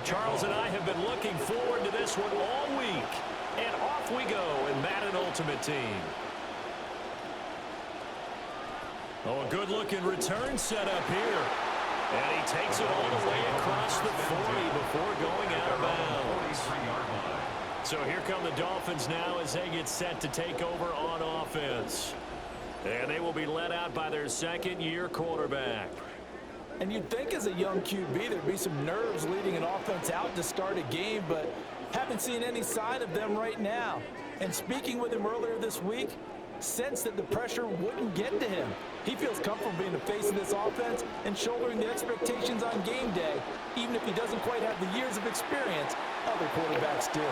Charles and I have been looking forward to this one all week. And off we go in Madden Ultimate Team. Oh, a good-looking return set up here. And he takes it all the way across the 40 before going out of bounds. So here come the Dolphins now as they get set to take over on offense. And they will be led out by their second-year quarterback. And you'd think as a young QB there'd be some nerves leading an offense out to start a game, but haven't seen any sign of them right now. And speaking with him earlier this week, sensed that the pressure wouldn't get to him. He feels comfortable being the face of this offense and shouldering the expectations on game day, even if he doesn't quite have the years of experience other quarterbacks do.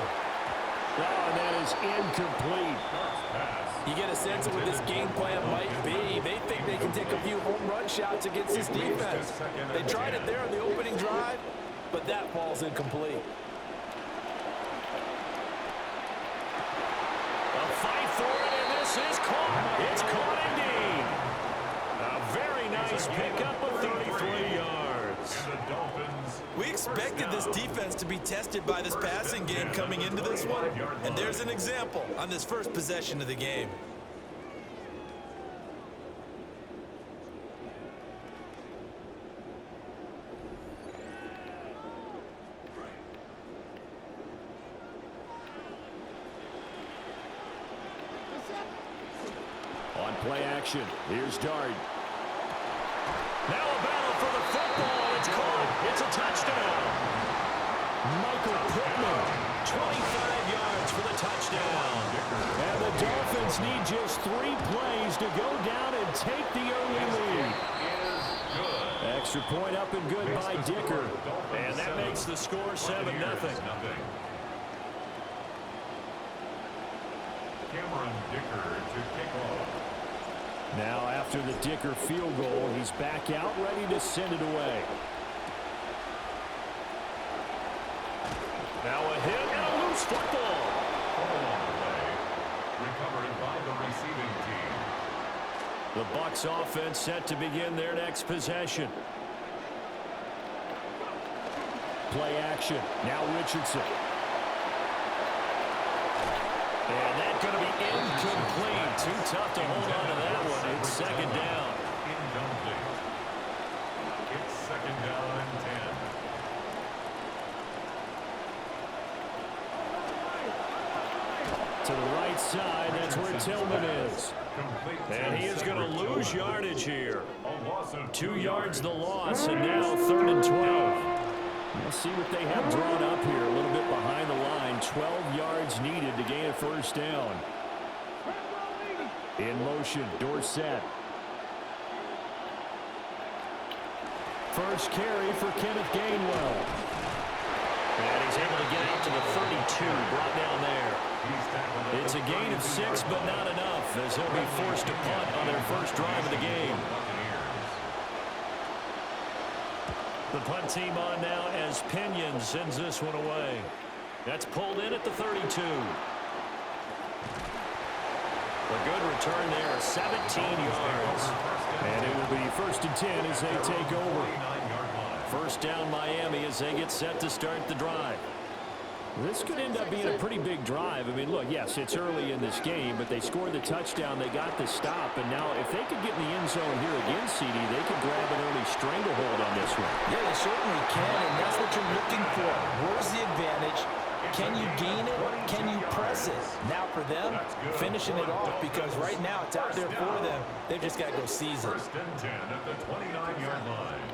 Oh, and that is incomplete. You get a sense of what this game plan might be. They think they can take a few home run shots against this defense. They tried it there on the opening drive, but that falls incomplete. A fight for it, and this is caught. It's caught indeed. A very nice pickup of 33 yards. We expected this defense to be tested by this passing game coming into this one, and there's an example on this first possession of the game. On play action, here's Dart. Now a battle for the football. It's caught. It's a touchdown. Michael Pittman, 25 yards for the touchdown. And the Dolphins need just 3 plays to go down and take the early lead. Extra point up and good by Dicker. And that makes the score 7-0. Now after the Dicker field goal, he's back out ready to send it away. Now a hit and a loose football. Recovered by the receiving team. The Bucs offense set to begin their next possession. Play action. Now Richardson. And that's going to be incomplete. Too tough to hold on to that one. It's second down. Incomplete. It's second down and 10. To the right side, that's where Tillman is. And he is going to lose yardage here. 2 yards the loss, and now 3rd and 12. Let's see what they have drawn up here. A little bit behind the line. 12 yards needed to gain a first down. In motion, Dorsett. First carry for Kenneth Gainwell. And he's able to get out to the 32, brought down there. It's a gain of 6, but not enough, as he'll be forced to punt on their first drive of the game. The punt team on now as Pinion sends this one away. That's pulled in at the 32. A good return there, 17 yards. And it will be 1st and 10 as they take over. First down Miami as they get set to start the drive. This could end up being a pretty big drive. I mean, look, yes, it's early in this game, but they scored the touchdown. They got the stop. And now if they could get in the end zone here again, CD, they could grab an early stranglehold on this one. Yeah, they certainly can, and that's what you're looking for. Where's the advantage? Can you gain it? Can you press it? Now for them, finishing it off, because right now it's out there for them. They've just got to go seize it. 1st and 10 at the 29-yard line.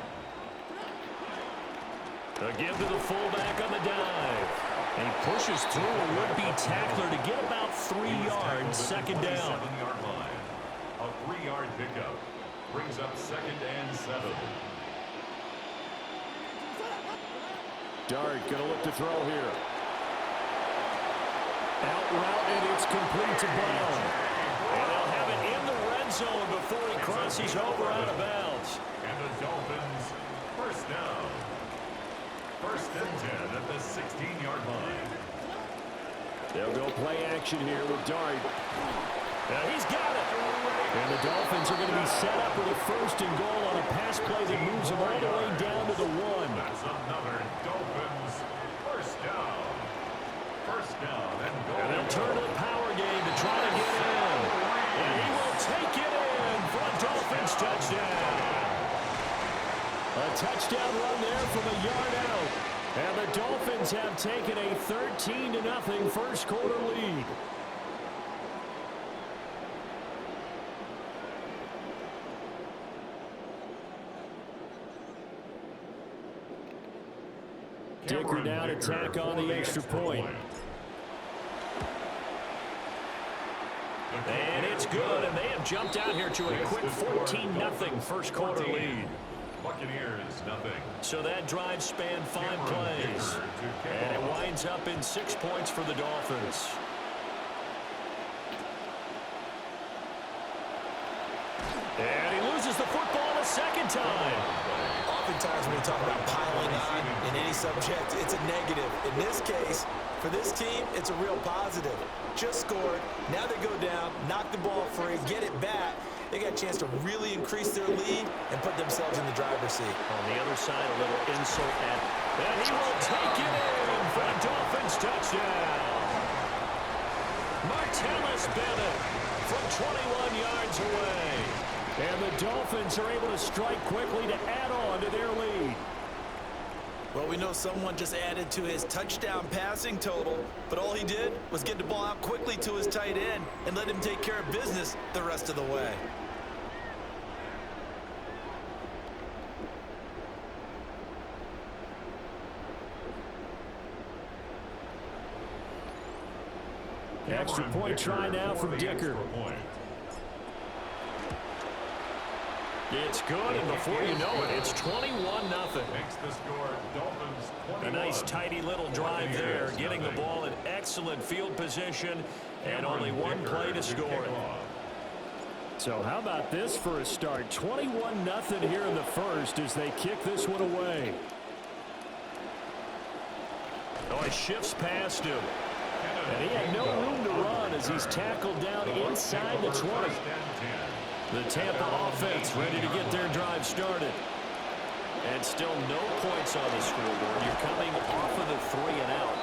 A give to the fullback on the dive. And he pushes through a would-be tackler to get about 3 yards, second down. 7-yard line. A 3-yard pickup brings up 2nd and 7. Dart going to look to throw here. Out route, and it's complete to Brown. And they'll have it in the red zone before he crosses over out of bounds. And the Dolphins, first down. 1st and 10 at the 16-yard line. They'll go play action here with Dart. Now he's got it. And the Dolphins are going to be set up with a 1st and goal on a pass play that moves them all the way down to the 1. That's another Dolphins touchdown run there from a yard out. And the Dolphins have taken a 13-0 first quarter lead. Dicker down to tack on the extra point. And it's good, and they have jumped out here to a quick 14-0 first quarter lead. Buccaneers, nothing. So that drive spanned 5 plays, and it winds up in 6 points for the Dolphins. And he loses the football a second time. Oftentimes when we talk about piling on in any subject, it's a negative. In this case, for this team, it's a real positive. Just scored. Now they go down, knock the ball free, get it back. They got a chance to really increase their lead and put themselves in the driver's seat. On the other side, a little insult at, and he will take it in for a Dolphins touchdown. Martellus Bennett from 21 yards away. And the Dolphins are able to strike quickly to add on to their lead. Well, we know someone just added to his touchdown passing total, but all he did was get the ball out quickly to his tight end and let him take care of business the rest of the way. Extra point try now from Dicker. It's good, and before you know it, it's 21-0. Makes the score Dolphins 21. A nice tidy little drive there, getting the ball in excellent field position, and only one play to score it. So how about this for a start? 21-0 here in the first as they kick this one away. Oh, he shifts past him. And he had no room to run as he's tackled down inside the 20. The Tampa offense ready to get their drive started. And still no points on the scoreboard. You're coming off of the 3 and out.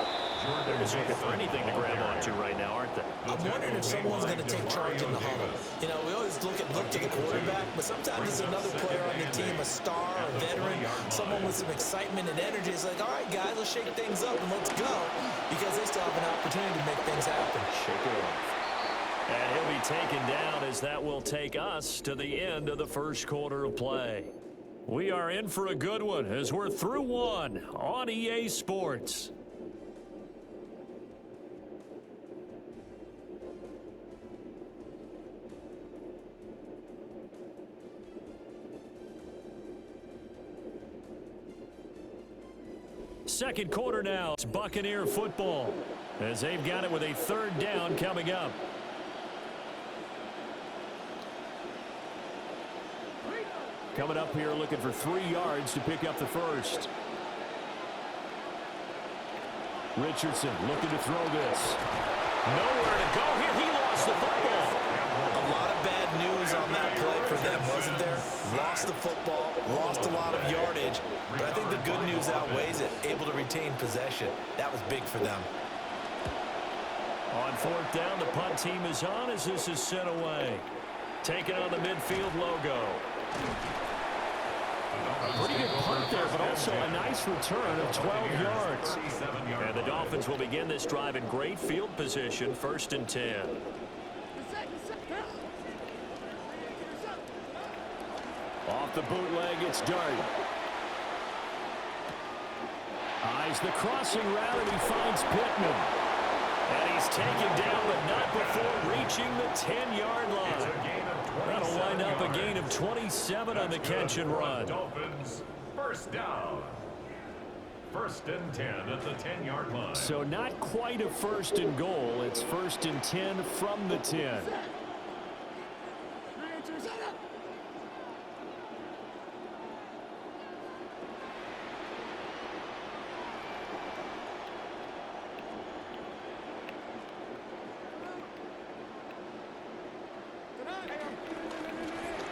They're just looking for anything to grab onto right now, aren't they? I'm wondering if someone's going to take charge in the huddle. You know, we always look to the quarterback, but sometimes it's another player on the team, a star, a veteran, someone with some excitement and energy. It's like, all right, guys, let's shake things up and let's go, because they still have an opportunity to make things happen. Shake it off. And he'll be taken down as that will take us to the end of the first quarter of play. We are in for a good one as we're through one on EA Sports. Second quarter now. It's Buccaneer football as they've got it with a 3rd down coming up. Coming up here looking for 3 yards to pick up the first. Richardson looking to throw this. Nowhere to go here. He lost the football. A lot of bad news on that play for them, wasn't there? Lost the football, lost a lot of yardage, but I think the good news outweighs it. Able to retain possession. That was big for them. On 4th down, the punt team is on as this is sent away. Taking on the midfield logo. A pretty good punt there, but also a nice return of 12 yards. And the Dolphins will begin this drive in great field position, 1st and 10. Off the bootleg, it's Dart. Eyes the crossing route, and he finds Pittman. And he's taken down, but not before reaching the 10-yard line. That'll wind up a gain of 27 on the catch and run. Dolphins, 1st down. 1st and 10 at the 10-yard line. So not quite a 1st and goal. It's 1st and 10 from the 10.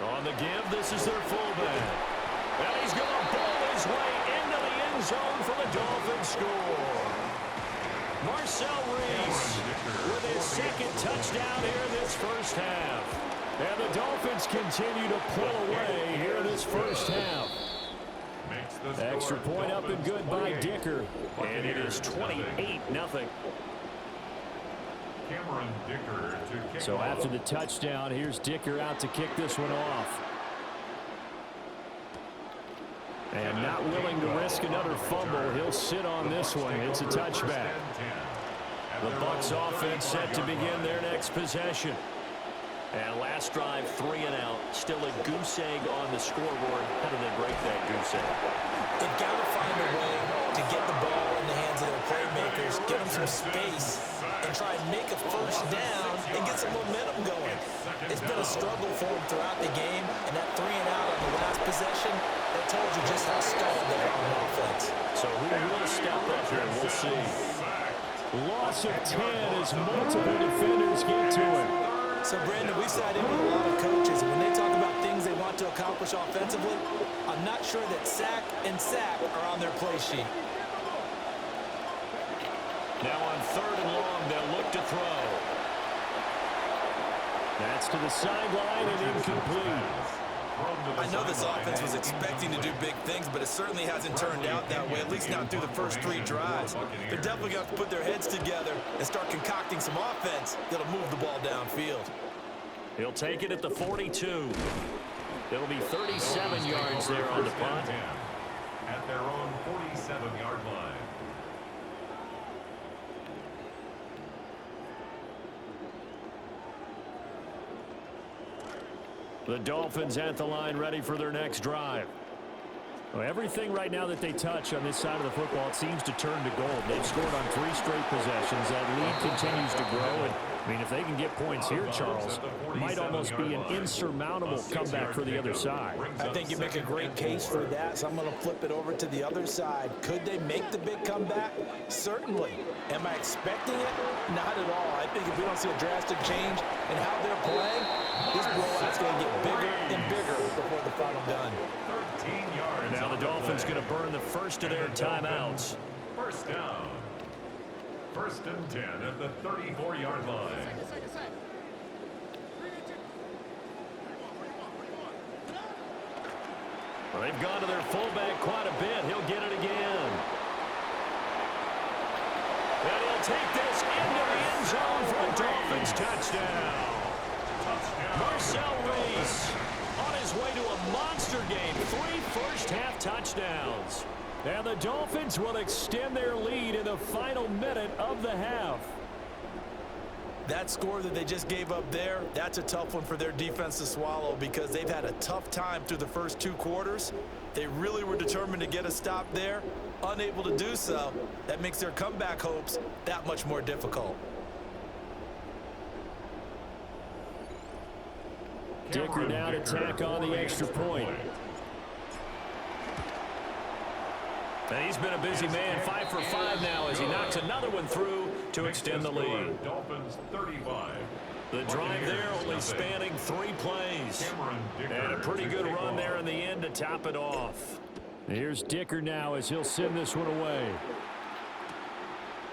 On the give, this is their fullback. And he's going to ball his way into the end zone for the Dolphins score. Marcel Reese with his 2nd touchdown here this first half. And the Dolphins continue to pull away here this first half. Extra point up and good by Dicker. And it is 28-0. Cameron Dicker to kick So off. after the touchdown, here's Dicker out to kick this one off. And not willing to risk another fumble, he'll sit on this one. It's a touchback. The Bucs offense set to begin their next possession. And last drive, 3 and out. Still a goose egg on the scoreboard. How do they break that goose egg? They've got to find a way to get the ball in the hands of their playmakers, give them some space, and try and make a first down and get some momentum going. It's been a struggle for them throughout the game, and that 3 and out on the last possession, that told you just how stalled they are on offense. So who will step up here? We'll see. Loss of 10 as multiple defenders get to him. So, Brandon, we sat in with a lot of coaches, and when they talk about things they want to accomplish offensively, I'm not sure that sack and sack are on their play sheet. Now on 3rd and long, they'll look to throw. That's to the sideline and incomplete. I know this offense was expecting to do big things, but it certainly hasn't turned out that way, at least not through the first 3 drives. They're definitely going to have to put their heads together and start concocting some offense that'll move the ball downfield. He'll take it at the 42. It'll be 37 yards there on the punt. At their own 47-yard line. The Dolphins at the line ready for their next drive. Well, everything right now that they touch on this side of the football, it seems to turn to gold. They've scored on 3 straight possessions. That lead continues to grow. And, I mean, if they can get points here, Charles, it might almost be an insurmountable comeback for the other side. I think you make a great case for that, so I'm going to flip it over to the other side. Could they make the big comeback? Certainly. Am I expecting it? Not at all. I think if we don't see a drastic change in how they're playing, this blowout's going to get bigger and bigger before the final done. 13 yards. Now the Dolphins going to burn the first of their timeouts. First down. 1st and 10 at the 34-yard line. Well, they've gone to their fullback quite a bit. He'll get it again. And he'll take this into the end zone for a Dolphins touchdown. Marcel Reese on his way to a monster game. 3 first-half touchdowns. And the Dolphins will extend their lead in the final minute of the half. That score that they just gave up there, that's a tough one for their defense to swallow because they've had a tough time through the first 2 quarters. They really were determined to get a stop there, unable to do so. That makes their comeback hopes that much more difficult. Dicker now to tack on the extra point. And he's been a busy man, 5 for 5 now as he knocks another one through to extend the lead. Dolphins 35. The drive there only spanning 3 plays. And a pretty good run there in the end to top it off. Here's Dicker now as he'll send this one away.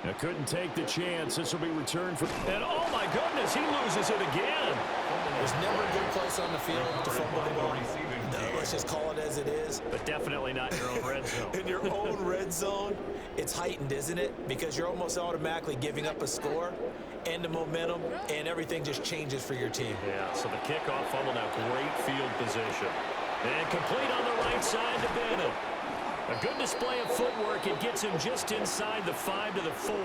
Now couldn't take the chance. This will be returned for... And oh my goodness, he loses it again. There's never a good place on the field to fumble the ball. Let's just call it as it is. But definitely not in your own red zone. In your own red zone, it's heightened, isn't it? Because you're almost automatically giving up a score and the momentum, and everything just changes for your team. Yeah, so the kickoff fumble now, great field position. And complete on the right side to Bannon. A good display of footwork. It gets him just inside the 5 to the 4.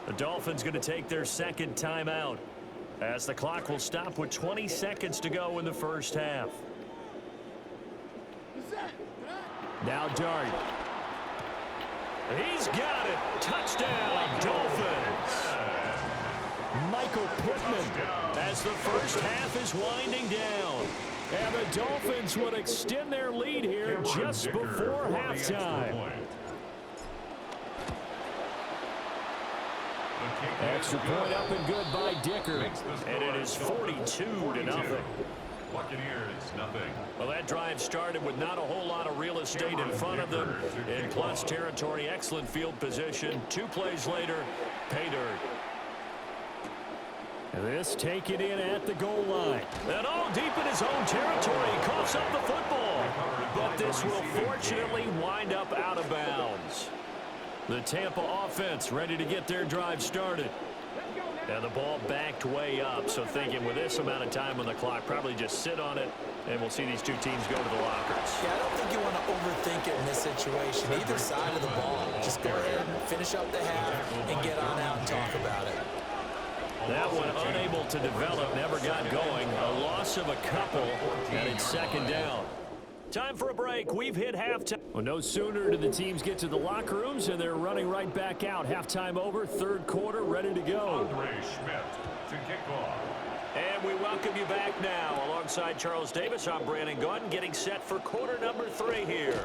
The Dolphins going to take their second timeout as the clock will stop with 20 seconds to go in the first half. Now Dart. He's got it. Touchdown, Dolphins. Michael Pittman as the first half is winding down. And the Dolphins would extend their lead here just before halftime. Extra point up and good by Dicker. And it is 42-0. Buccaneers, nothing. Well, that drive started with not a whole lot of real estate in front of them. In plus territory, excellent field position. 2 plays later, pay dirt. And this taken in at the goal line. And all deep in his own territory. Coughs up the football. But this will fortunately wind up out of bounds. The Tampa offense ready to get their drive started. And the ball backed way up. So thinking with this amount of time on the clock, probably just sit on it, and we'll see these two teams go to the lockers. Yeah, I don't think you want to overthink it in this situation. Either side of the ball. Just go ahead and finish up the half and get on out and talk about it. That one unable to develop, never got going. A loss of a couple, and it's second down. Time for a break. We've hit halftime. Well, no sooner do the teams get to the locker rooms, and they're running right back out. Halftime over, third quarter, ready to go. Andre Schmidt to kick off. And we welcome you back now. Alongside Charles Davis, I'm Brandon Gunn, getting set for quarter number 3 here.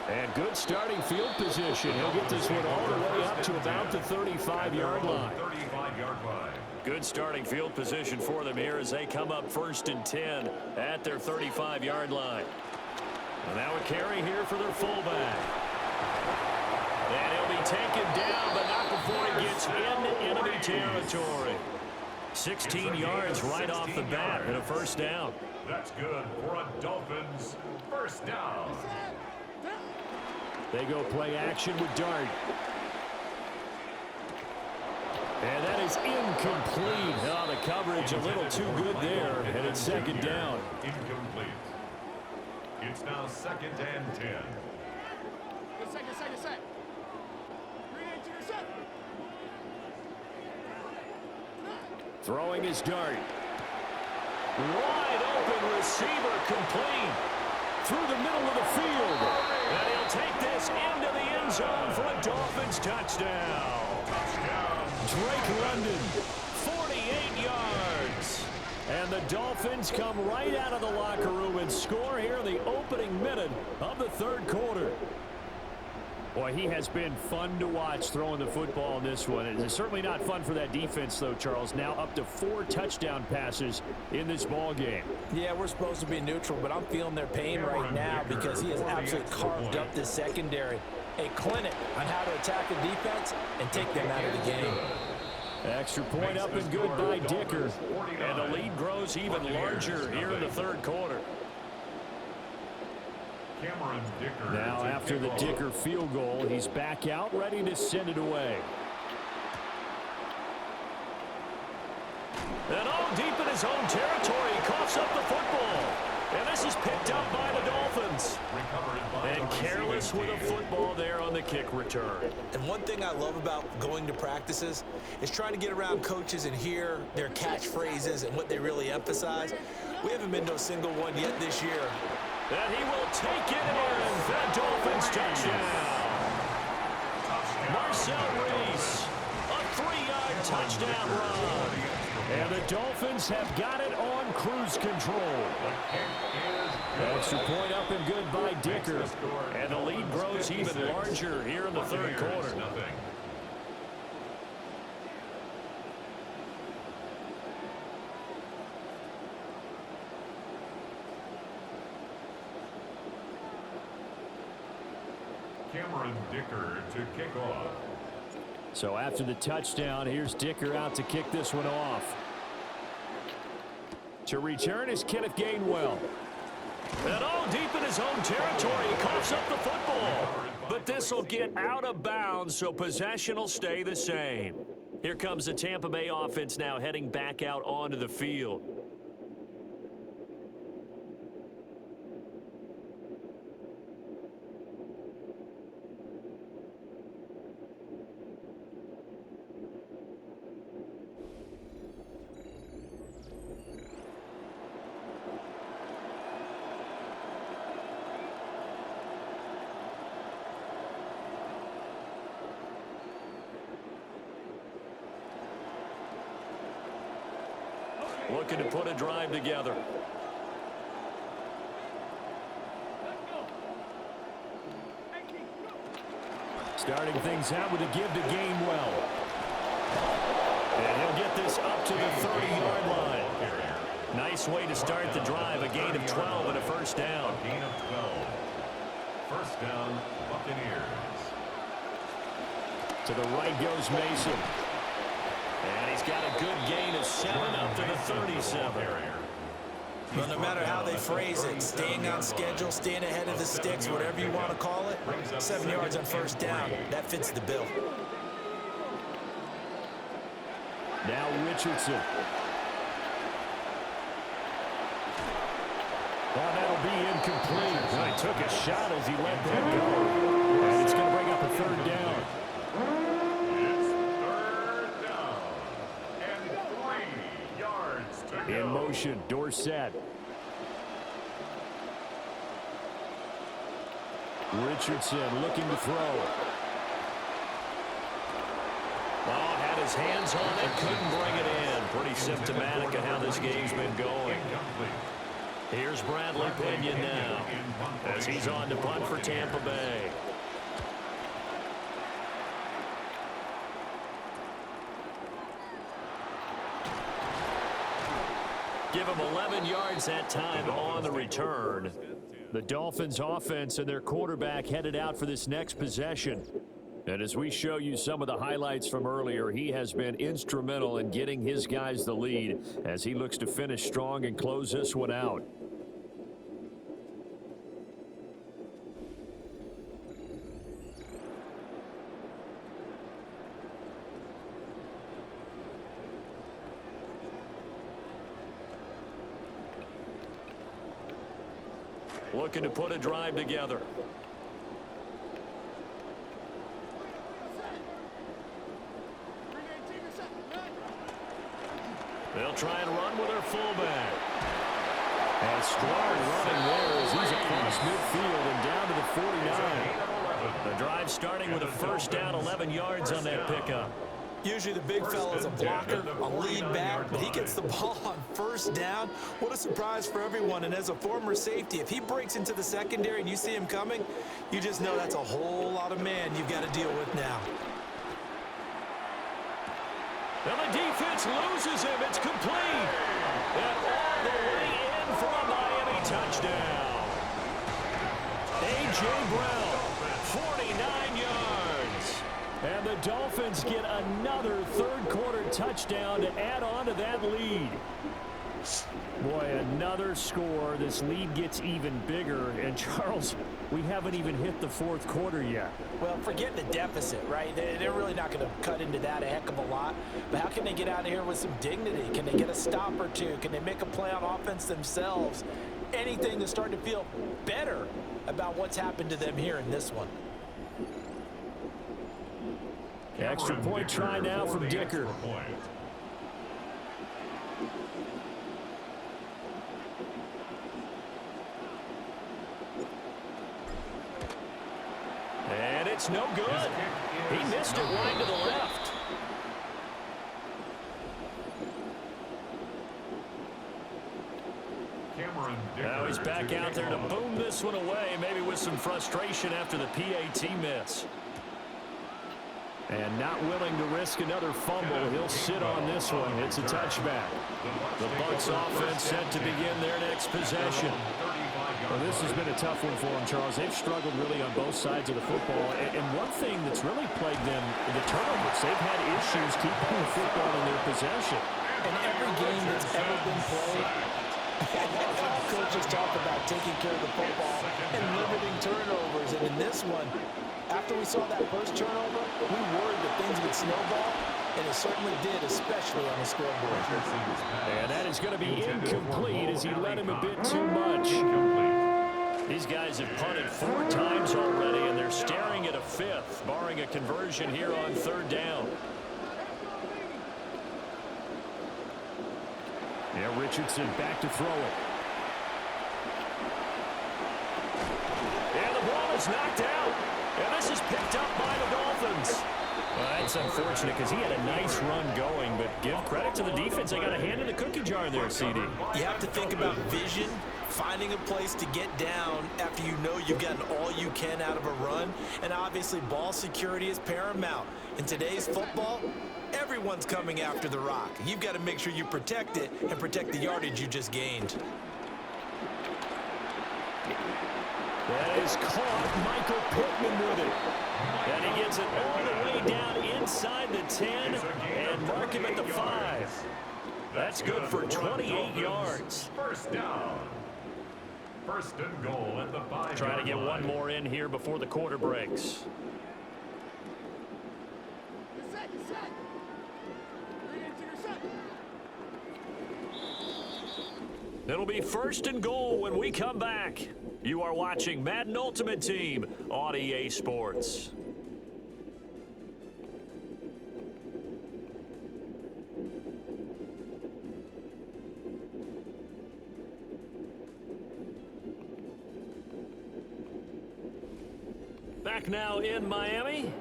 And good starting field position. He'll get this one all the way up to about the 35-yard line. 35-yard line. Good starting field position for them here as they come up 1st and 10 at their 35-yard line. And now a carry here for their fullback. And he'll be taken down, but not before he gets into enemy territory. 16 yards right off the bat and a first down. That's good for a Dolphins first down. They go play action with Dart. And that is incomplete. Oh, the coverage a little too good there, and it's second down. Incomplete. It's now 2nd and 10. Second. Throwing his Dart. Wide open receiver complete. Through the middle of the field. And he'll take this into the end zone for a Dolphins touchdown. Drake London, 48 yards. And the Dolphins come right out of the locker room and score here in the opening minute of the third quarter. Boy, he has been fun to watch throwing the football in this one. It's certainly not fun for that defense, though, Charles. Now up to 4 touchdown passes in this ball game. Yeah, we're supposed to be neutral, but I'm feeling their pain right now because he has absolutely carved up this secondary. A clinic on how to attack the defense and take them out of the game. Extra point up and good by Dicker. And the lead grows even larger here in the third quarter. Now after the Dicker field goal, he's back out, ready to send it away. And all deep in his own territory, he coughs up the football. And this is picked up by the Dolphins. And careless with a football there on the kick return. And one thing I love about going to practices is trying to get around coaches and hear their catchphrases and what they really emphasize. We haven't been to a single one yet this year. And he will take it in for a Dolphins touchdown. Marcel Reese, a 3-yard touchdown run. And the Dolphins have got it on cruise control. Extra point up and good by Dicker. And the lead grows even larger here in the third quarter. Dicker to kick off. So after the touchdown, here's Dicker out to kick this one off. To return is Kenneth Gainwell. And all deep in his own territory, he coughs up the football. But this will get out of bounds, so possession will stay the same. Here comes the Tampa Bay offense now heading back out onto the field. Looking to put a drive together. Starting things out with a give to Gainwell. And he'll get this up to the 30-yard line. Nice way to start the drive. A gain of 12 and a first down. A gain of 12. First down, Buccaneers. To the right goes Mason. And he's got a good gain of 7 up to the 37. Well, no matter how they phrase it, staying on schedule, staying ahead of the sticks, whatever you want to call it, 7 yards on first down, that fits the bill. Now Richardson. Well, that'll be incomplete. Well, he took a shot as he let that go. And it's going to bring up a third down. It's third down. And 3 yards to go. In motion, Dorsett. Richardson looking to throw. Oh, had his hands on it, couldn't bring it in. Pretty symptomatic of how this game's been going. Here's Bradley Pinion now as he's on to punt for Tampa Bay. Give him 11 yards that time on the return. The Dolphins offense and their quarterback headed out for this next possession. And as we show you some of the highlights from earlier, he has been instrumental in getting his guys the lead as he looks to finish strong and close this one out. Looking to put a drive together. They'll try and run with their fullback. And strong running there as he's across midfield and down to the 49. The drive starting with a first down, 11 yards on that pickup. Usually the big fella is a blocker, a lead back, but he gets the ball on first down. What a surprise for everyone. And as a former safety, if he breaks into the secondary and you see him coming, you just know that's a whole lot of man you've got to deal with now. And the defense loses him. It's complete. And all the way in for a Miami touchdown. A.J. Brown, 49 yards. And the Dolphins get another third-quarter touchdown to add on to that lead. Boy, another score. This lead gets even bigger. And, Charles, we haven't even hit the fourth quarter yet. Well, forget the deficit, right? They're really not going to cut into that a heck of a lot. But how can they get out of here with some dignity? Can they get a stop or two? Can they make a play on offense themselves? Anything to start to feel better about what's happened to them here in this one. Extra point try now from Dicker. And it's no good. He missed it wide to the left. Now he's back out there to boom this one away, maybe with some frustration after the PAT miss. And not willing to risk another fumble. He'll sit on this one. It's a touchback. The Bucs offense set to begin their next possession. Well, this has been a tough one for them, Charles. They've struggled really on both sides of the football. And one thing that's really plagued them, the turnovers. They've had issues keeping the football in their possession. In every game that's ever been played, coaches talk about taking care of the football and limiting turnovers. And in this one, after we saw that first turnover, we worried that things would snowball, and it certainly did, especially on the scoreboard. And that is going to be incomplete as he led him a bit too much. These guys have punted 4 times already, and they're staring at a 5th, barring a conversion here on third down. Yeah, Richardson back to throw it. And the ball is knocked out. And this is picked up by the Dolphins. Well, that's unfortunate because he had a nice run going, but give credit to the defense. They got a hand in the cookie jar there, CD. You have to think about vision, finding a place to get down after you know you've gotten all you can out of a run. And obviously, ball security is paramount. In today's football, everyone's coming after the rock. You've got to make sure you protect it and protect the yardage you just gained. That is caught. Michael Pittman with it. And he gets it all the way down inside the 10. And and mark him at the 5. That's good for 28 yards. First down. First and goal at the 5-yard Trying to get line. one more in here before the quarter breaks. It'll be first and goal when we come back. You are watching Madden Ultimate Team on EA Sports. Back now in Miami.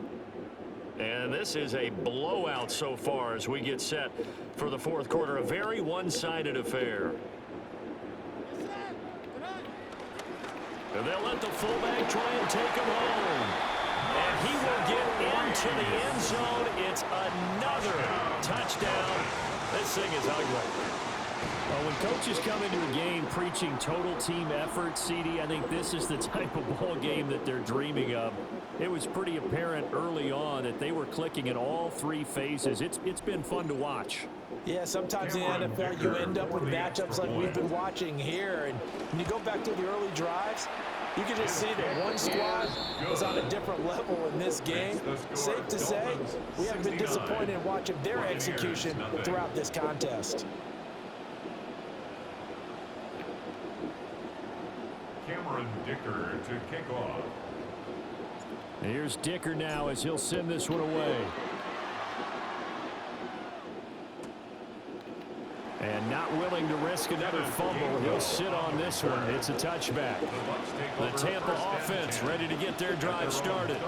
And this is a blowout so far as we get set for the fourth quarter. A very one-sided affair. And they'll let the fullback try and take him home. And he will get into the end zone. It's another touchdown. This thing is ugly. Well, when coaches come into a game preaching total team effort, CD, I think this is the type of ball game that they're dreaming of. It was pretty apparent early on that they were clicking in all three phases. It's been fun to watch. Yeah, sometimes in the NFL you end up with matchups like we've been watching here. And when you go back to the early drives, you can just see that one squad is on a different level in this game. Safe to say, we haven't been disappointed in watching their execution throughout this contest. Dicker to kick off. Here's Dicker now as he'll send this one away. And not willing to risk another fumble. He'll sit on this one. It's a touchback. The Tampa offense ready to get their drive started.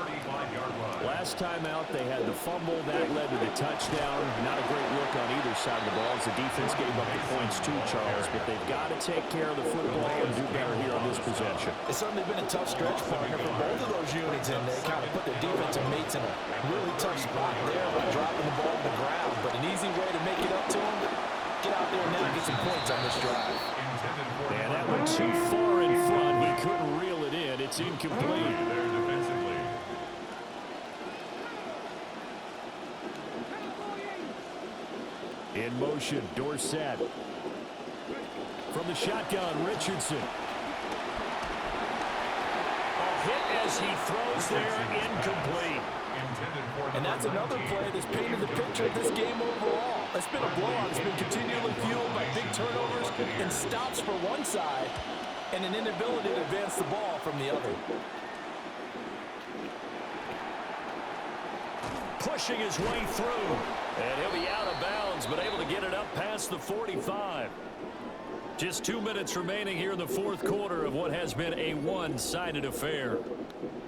Last time out, they had the fumble. That led to the touchdown. Not a great look on either side of the ball as the defense gave up the points too, Charles. But they've got to take care of the football and do better here on this possession. It's certainly been a tough stretch, partner, for both of those units, and they kind of put their defensive mates in a really tough spot there by dropping the ball to the ground. But an easy way to make it up to them, get out there now and get some points on this drive. And that went too far in front. He couldn't reel it in. It's incomplete. There defensively. In motion, Dorsett. From the shotgun, Richardson. A hit as he throws there, incomplete. And that's another play that's painted the picture of this game overall. It's been a blowout. It's been continually fueled by big turnovers and stops for one side and an inability to advance the ball from the other. Pushing his way through. And he'll be out of bounds, but able to get it up past the 45. Just 2 minutes remaining here in the fourth quarter of what has been a one-sided affair.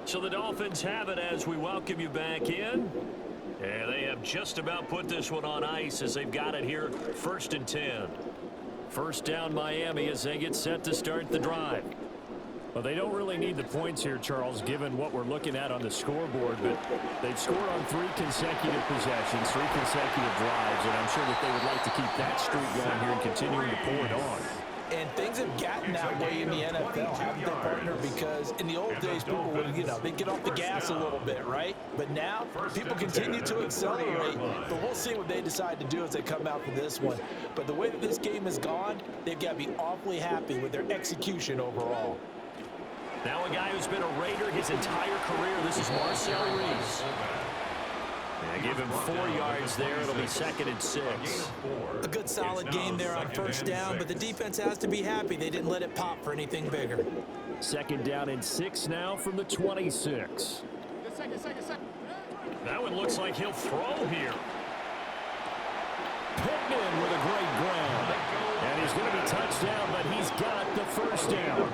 So the Dolphins have it as we welcome you back in. And they have just about put this one on ice as they've got it here, 1st and 10. First down Miami as they get set to start the drive. Well, they don't really need the points here, Charles, given what we're looking at on the scoreboard. But they've scored on 3 consecutive possessions, 3 consecutive drives, and I'm sure that they would like to keep that streak going here and continuing to pour it on. And things have gotten that way in the NFL, haven't they, partner? Because in the old days, people would, they'd get off the gas a little bit, right? But now, people continue to accelerate. But we'll see what they decide to do as they come out for this one. But the way that this game has gone, they've got to be awfully happy with their execution overall. Now a guy who's been a Raider his entire career. This is Marcel Reese. And give him 4 yards there. It'll be 2nd and 6. A good solid game there on first down, but the defense has to be happy they didn't let it pop for anything bigger. 2nd down and 6 now from the 26. That one looks like he'll throw here. Pittman with a great grab. And he's going to be touched down, but he's got the first down.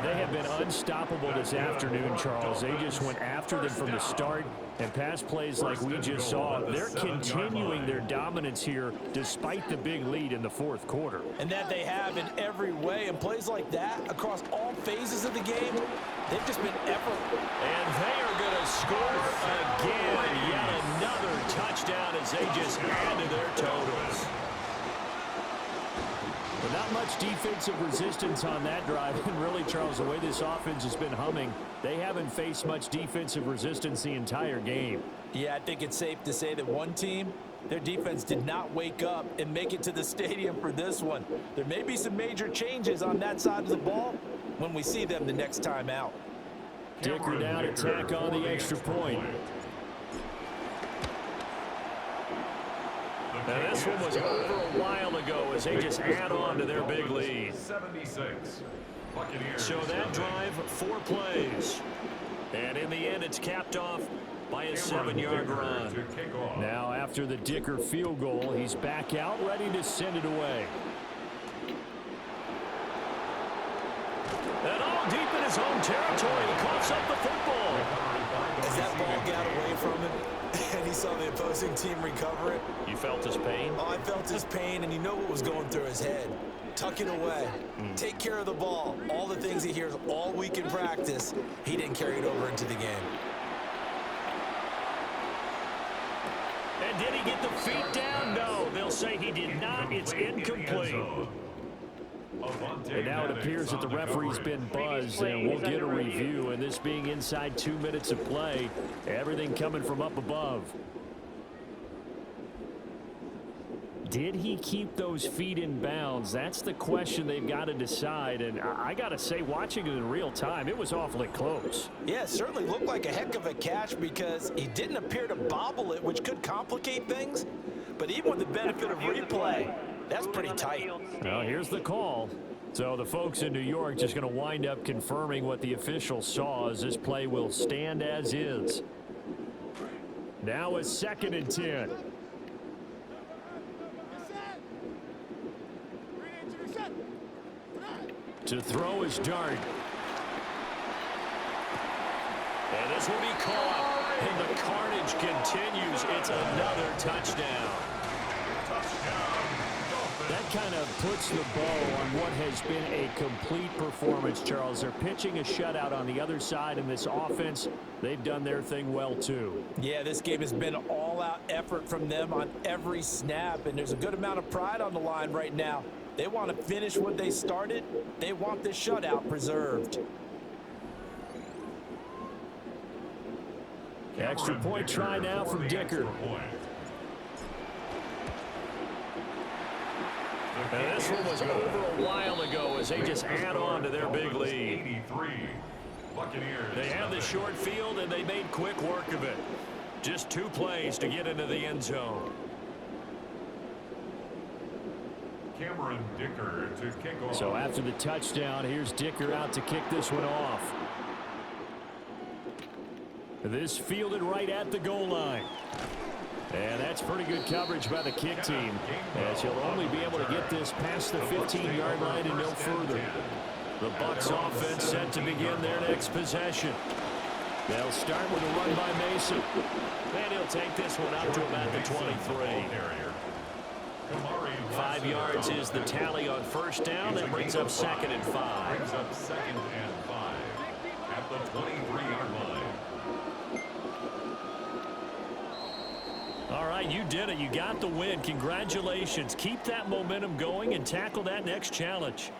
They have been unstoppable this afternoon, Charles. They just went after them from the start, and pass plays like we just saw, they're continuing their dominance here despite the big lead in the fourth quarter. And that they have in every way, and plays like that across all phases of the game, they've just been effortless. And they are going to score again. Yet another touchdown as they just add to their totals. But not much defensive resistance on that drive. And really, Charles, the way this offense has been humming, they haven't faced much defensive resistance the entire game. Yeah, I think it's safe to say that one team Their defense did not wake up and make it to the stadium for this one. There may be some major changes on that side of the ball when we see them the next time out. Dicker down to tack on the extra point. Now this one was over a while ago as they just add on to their big lead. 76. Buccaneers. So that drive, 4 plays. And in the end, it's capped off by a 7-yard run. Now after the Dicker field goal, he's back out ready to send it away. And all deep in his own territory, he coughs up the football. As that ball got away from him and he saw the opposing team recover it. You felt his pain? Oh, I felt his pain, and you know what was going through his head. Tuck it away. Take care of the ball. All the things he hears all week in practice, he didn't carry it over into the game. And did he get the feet down? No, they'll say he did not. It's incomplete. And now it appears that the referee's been buzzed, and we'll get a review. And this being inside 2 minutes of play, everything coming from up above. Did he keep those feet in bounds? That's the question they've got to decide. And I got to say, watching it in real time, it was awfully close. Yeah, it certainly looked like a heck of a catch because he didn't appear to bobble it, which could complicate things. But even with the benefit of replay, that's pretty tight. Well, here's the call. So the folks in New York just going to wind up confirming what the official saw, as this play will stand as is. Now a 2nd and 10. To throw is Dart. And this will be caught. And the carnage continues. It's another touchdown. That kind of puts the bow on what has been a complete performance, Charles. They're pitching a shutout on the other side, and this offense, they've done their thing well, too. Yeah, this game has been all-out effort from them on every snap, and there's a good amount of pride on the line right now. They want to finish what they started. They want this shutout preserved. Extra point try now from Dicker. And this one was over a while ago as they just add on to their big lead. They have the short field, and they made quick work of it. Just 2 plays to get into the end zone. Cameron Dicker to kick off. So after the touchdown, here's Dicker out to kick this one off. This fielded right at the goal line. And that's pretty good coverage by the kick team, as he'll only be able to get this past the 15-yard line and no further. The Bucs offense set to begin their next possession. They'll start with a run by Mason. And he'll take this one out to about the 23. 5 yards is the tally on first down. That brings up 2nd and 5. Brings up 2nd and 5 at the 23-yard line. All right, you did it. You got the win. Congratulations. Keep that momentum going and tackle that next challenge.